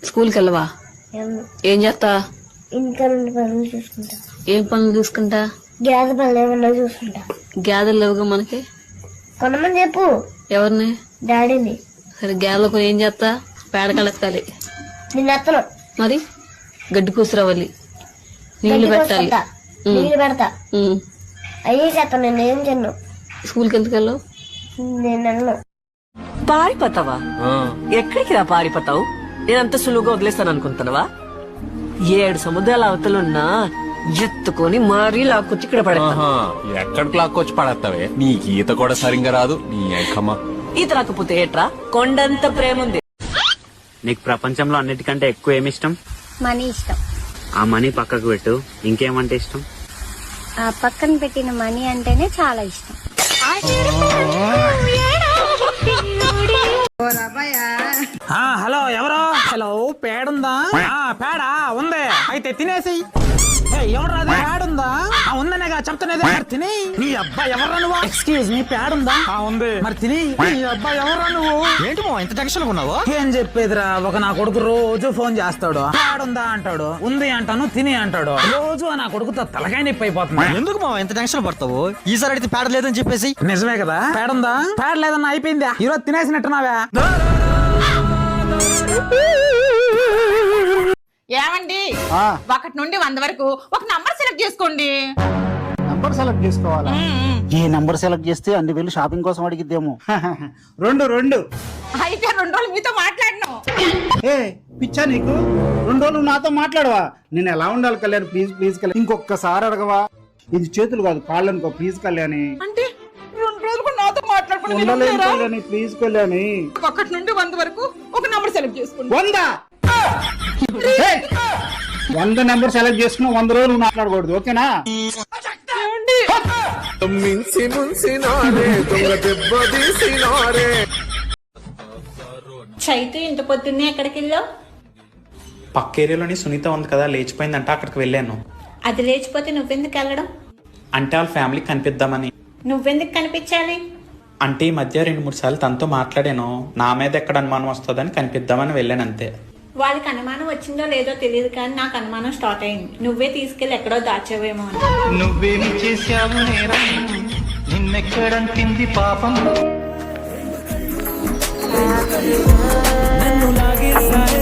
స్కూల్కి వెళ్ళవా? ఏం చేస్తా? ఇంకా 2 పనులు చూసుకుంటా. ఏం పనులు చూసుకుంటా? గ్యాస్ పనులు ఏమన్నా చూసుకుంటా. గ్యాదెలు లేవుగా మనకి. కొనమని చెప్పు. ఎవరిని? డాడీని. సరే గ్యాదెలకు ఏం చేస్తా? పేడ కలెక్కాలి. నిన్న ఎత్తను. మరి గడ్డి కూసురావాలి, నీళ్లు పెట్టాలి. నీళ్ళు పెడతా. అయ్యే చేస్తాను. నేను ఏం చెన్ను. స్కూల్కి ఎందుకు వెళ్ళవు? నేను వెళ్ళను. పారిపోతావా? ఎక్కడికి రా పారిపోతావు? నేనంత సులువుగా వదిలేస్తాను అనుకుంటున్నావా? 7 సముద్రాల అవతలున్నా ఎత్తుకొని మరీ లాక్కొచ్చి ఇక్కడ పడతా. ఎక్కడికి లాక్కొచ్చి పడతావే? నీకు ఈత కూడా సరిగ్గా రాదు. నీ ఐకమ్మా ఈత రాకపోతే ఏట్రా? కొండంత ప్రేమ ఉంది. నీకు ప్రపంచంలో అన్నిటికంటే ఎక్కువ ఏమి ఇష్టం? మనీ ఇష్టం. ఆ మనీ పక్కకు పెట్టు, ఇంకేమంటే ఇష్టం? ఆ పక్కన పెట్టిన మనీ అంటేనే చాలా ఇష్టం. హలో ఎవరో? హలో పేడుందా? పేడ ఉంది, అయితే తినేసి. ఎవరు పేడుందా? ఉందనేగా చెప్తున్నది. తిని. నీ అబ్బా ఎవరా నువ్వు? ఎక్స్క్యూజ్ మీ, పేడుందా? ఉంది, మరి తిని. నీ అబ్బా ఎవరా నువ్వు? ఏంటి ఇంత టెన్షన్ ఉన్నావు? ఏం చెప్పేదిరా, ఒక నా కొడుకు రోజు ఫోన్ చేస్తాడు. పేడుందా అంటాడు, ఉంది అంటాను, తిని అంటాడు. రోజు నా కొడుకుతో తలకాయ నొప్పి అయిపోతుంది. ఎందుకు మా ఎంత టెన్షన్ పడతావు? ఈసారి అడిగితే పేడ లేదని చెప్పేసి. నిజమే కదా, పేడుందా? పేడ లేదన్నా అయిపోయిందా? ఈరోజు తినేసినట్టున్నావా? ఏమండి, 1 నుండి 100 వరకు ఒక నంబర్ సెలెక్ట్ చేసుకోండి. నంబర్ సెలెక్ట్ చేసుకోవాలా? ఏ నంబర్ సెలెక్ట్ చేస్తే అన్ని వేలు షాపింగ్ కోసం అడిగిద్దేమో. 2 అయితే 2 రోజులు మీతో మాట్లాడను. ఏ పిచ్చా నీకు? 2 రోజులు నాతో మాట్లాడవా? నేను ఎలా ఉండాలి కళ్యాణ్? ప్లీజ్ ప్లీజ్ కళ్యాణ్, ఇంకొకసారి అడగవా? ఇది చేతులు కాదు, కాళ్ళు అనుకో. ప్లీజ్ కళ్యాణి. అంటే 2 రోజులు నాతో ఉండలేను కళ్యాణి, ప్లీజ్ కళ్యాణి. 1 నుండి 100 వరకు ఒక నంబర్ సెలెక్ట్ చేసుకోండి. 100 నెంబర్ సెలెక్ట్ చేసుకున్నా 100 రోజులు మాట్లాడకూడదు, ఓకేనా? చైతు ఇంత పొద్దున్నే ఎక్కడికి వెళ్ళావు? పక్క ఏరియాలోని సునీత ఉంది కదా, లేచిపోయిందంట, అక్కడికి వెళ్ళాను. అది లేచిపోతే నువ్వెందుకు వెళ్ళడం? అంటే వాళ్ళ ఫ్యామిలీకి కనిపిద్దామని. నువ్వెందుకు కనిపించాలి? అంటే ఈ మధ్య 2-3 సార్లు తనతో మాట్లాడాను. నా మీద ఎక్కడ అనుమానం వస్తుందని కనిపిద్దామని వెళ్ళాను అంతే. వాళ్ళకి అనుమానం వచ్చిందో లేదో తెలియదు, కానీ నాకు అనుమానం స్టార్ట్ అయింది. నువ్వే తీసుకెళ్లి ఎక్కడో దాచావేమో అని. నువ్వేమి చేశావు నేరం? నిన్నెక్కడంటింది పాపం? నన్ను లాగేసారే